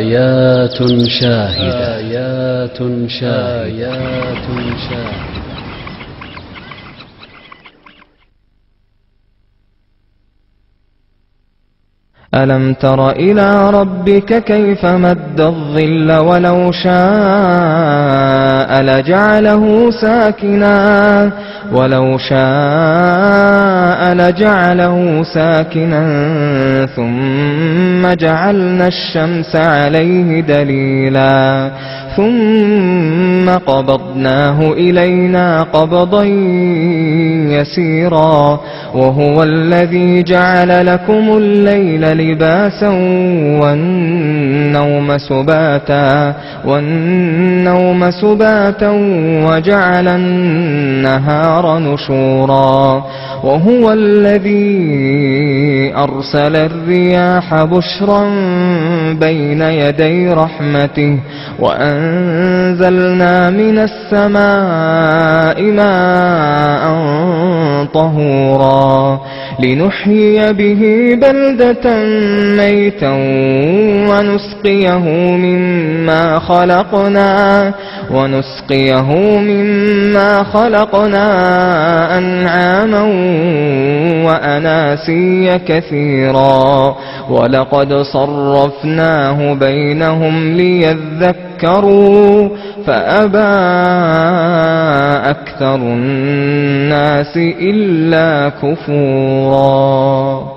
آيات شاهدة آيات شاهدة. ألم تر إلى ربك كيف مد الظل ولو شاء لجعله ساكنا ثم جعلنا الشمس عليه دليلا ثم قبضناه إلينا قبضا يسيرا وهو الذي جعل لكم الليل لباسا والنوم سباتا وجعل النهار نشورا وهو الذي أرسل الرياح بشرا بين يدي رحمته وأنزلنا من السماء ماء طهورا لنحيي به بلدة ميتا ونسقيه مما خلقنا أنعاما وأناسيا كثيرا ولقد صرفناه بينهم ليذكروا فأبى أكثر الناس إلا كفورا.